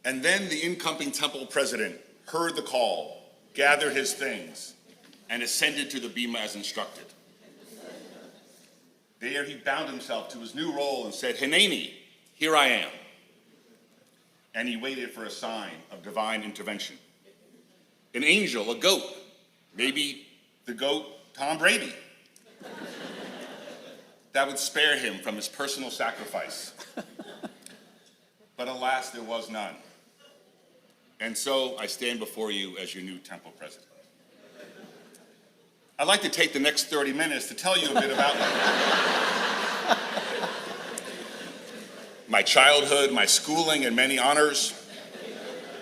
And then the incoming temple president heard the call, gathered his things, and ascended to the bema as instructed. There he bound himself to his new role and said, "Hineni, here I am." And he waited for a sign of divine intervention. An angel, a goat, maybe the goat Tom Brady, that would spare him from his personal sacrifice. But alas, there was none. And so I stand before you as your new temple president. I'd like to take the next 30 minutes to tell you a bit about my childhood, my schooling and many honors,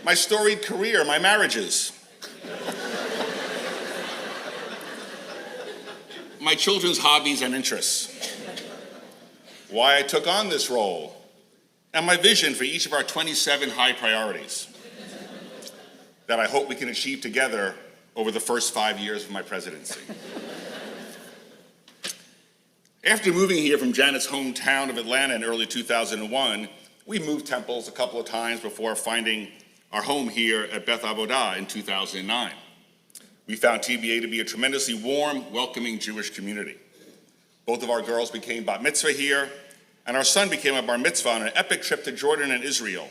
my storied career, my marriages, my children's hobbies and interests, why I took on this role, and my vision for each of our 27 high priorities that I hope we can achieve together over the first 5 years of my presidency. After moving here from Janet's hometown of Atlanta in early 2001, we moved temples a couple of times before finding our home here at Beth Avodah in 2009. We found TBA to be a tremendously warm, welcoming Jewish community. Both of our girls became bat mitzvah here, and our son became a bar mitzvah on an epic trip to Jordan and Israel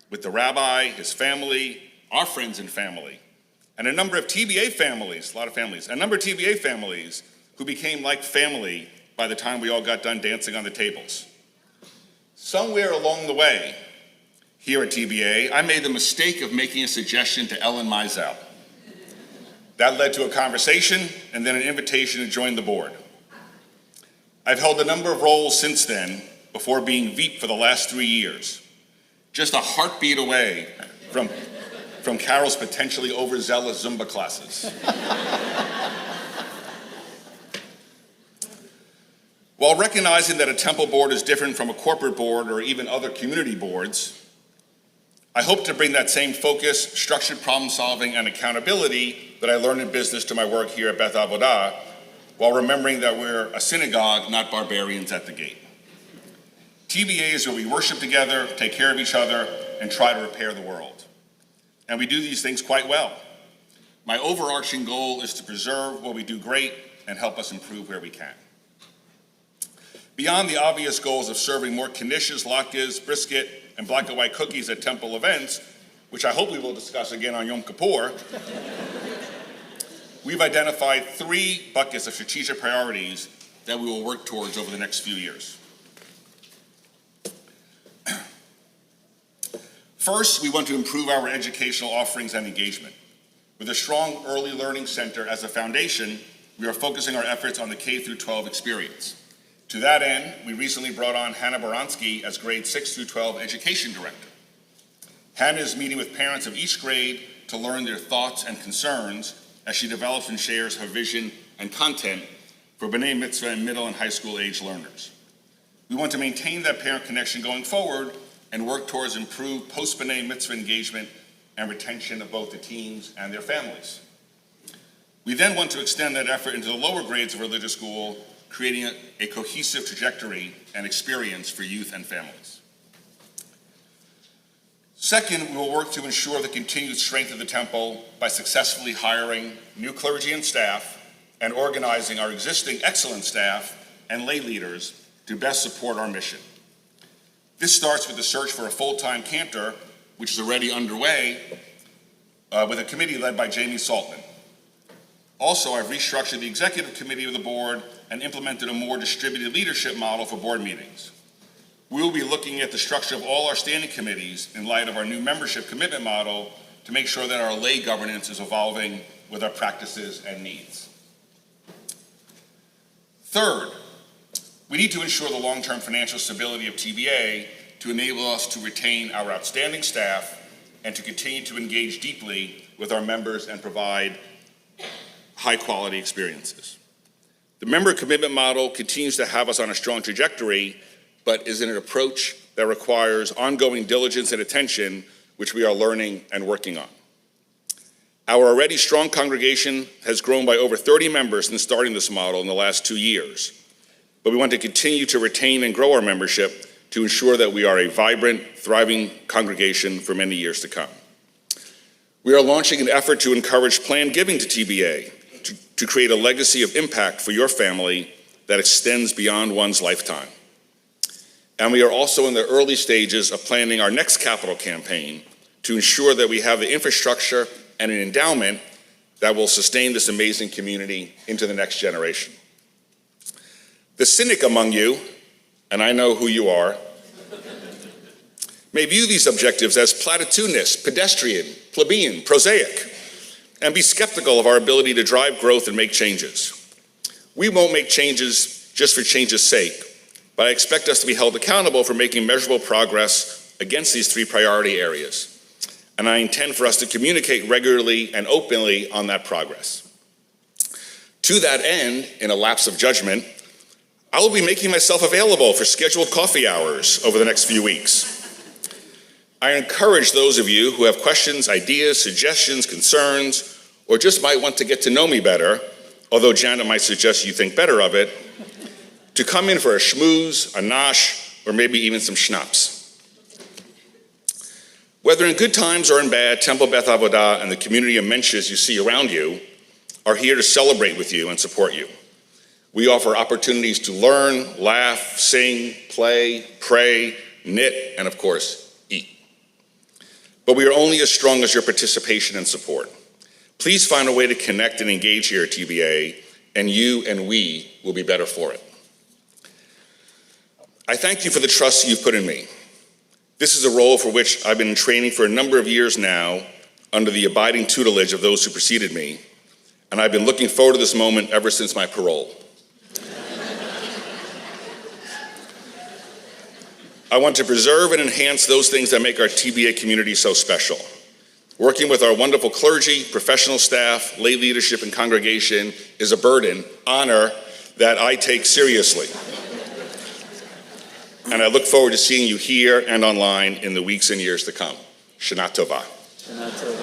with the rabbi, his family, our friends and family, and a number of TBA families, a lot of families, a number of TBA families who became like family by the time we all got done dancing on the tables. Somewhere along the way, here at TBA, I made the mistake of making a suggestion to Ellen Mizell. That led to a conversation and then an invitation to join the board. I've held a number of roles since then before being Veep for the last 3 years, just a heartbeat away from Carol's potentially overzealous Zumba classes. While recognizing that a temple board is different from a corporate board or even other community boards, I hope to bring that same focus, structured problem solving, and accountability that I learned in business to my work here at Beth Avodah, while remembering that we're a synagogue, not barbarians at the gate. TBA is where we worship together, take care of each other, and try to repair the world. And we do these things quite well. My overarching goal is to preserve what we do great and help us improve where we can. Beyond the obvious goals of serving more knishes, latkes, brisket, and black and white cookies at temple events, which I hope we will discuss again on Yom Kippur, we've identified 3 buckets of strategic priorities that we will work towards over the next few years. First, we want to improve our educational offerings and engagement. With a strong early learning center as a foundation, we are focusing our efforts on the K-12 experience. To that end, we recently brought on Hannah Baranski as grade 6 through 12 education director. Hannah is meeting with parents of each grade to learn their thoughts and concerns as she develops and shares her vision and content for B'nai Mitzvah and middle and high school age learners. We want to maintain that parent connection going forward and work towards improved post-B'nai Mitzvah engagement and retention of both the teens and their families. We then want to extend that effort into the lower grades of religious school, creating a cohesive trajectory and experience for youth and families. Second, we will work to ensure the continued strength of the temple by successfully hiring new clergy and staff and organizing our existing excellent staff and lay leaders to best support our mission. This starts with the search for a full-time cantor, which is already underway, with a committee led by Jamie Saltman. Also, I've restructured the executive committee of the board and implemented a more distributed leadership model for board meetings. We will be looking at the structure of all our standing committees in light of our new membership commitment model to make sure that our lay governance is evolving with our practices and needs. Third, we need to ensure the long-term financial stability of TBA to enable us to retain our outstanding staff and to continue to engage deeply with our members and provide high-quality experiences. The member commitment model continues to have us on a strong trajectory, but is an approach that requires ongoing diligence and attention, which we are learning and working on. Our already strong congregation has grown by over 30 members since starting this model in the last 2 years, but we want to continue to retain and grow our membership to ensure that we are a vibrant, thriving congregation for many years to come. We are launching an effort to encourage planned giving to TBA, to create a legacy of impact for your family that extends beyond one's lifetime. And we are also in the early stages of planning our next capital campaign to ensure that we have the infrastructure and an endowment that will sustain this amazing community into the next generation. The cynic among you, and I know who you are, may view these objectives as platitudinous, pedestrian, plebeian, prosaic, and be skeptical of our ability to drive growth and make changes. We won't make changes just for change's sake, but I expect us to be held accountable for making measurable progress against these three priority areas. And I intend for us to communicate regularly and openly on that progress. To that end, in a lapse of judgment, I will be making myself available for scheduled coffee hours over the next few weeks. I encourage those of you who have questions, ideas, suggestions, concerns, or just might want to get to know me better, although Janet might suggest you think better of it, to come in for a schmooze, a nosh, or maybe even some schnapps. Whether in good times or in bad, Temple Beth Avodah and the community of mensches you see around you are here to celebrate with you and support you. We offer opportunities to learn, laugh, sing, play, pray, knit, and of course, eat. But we are only as strong as your participation and support. Please find a way to connect and engage here at TBA, and you and we will be better for it. I thank you for the trust you've put in me. This is a role for which I've been in training for a number of years now under the abiding tutelage of those who preceded me, and I've been looking forward to this moment ever since my parole. I want to preserve and enhance those things that make our TBA community so special. Working with our wonderful clergy, professional staff, lay leadership, and congregation is a burden, honor that I take seriously. And I look forward to seeing you here and online in the weeks and years to come. Shana Tova. Shana Tova.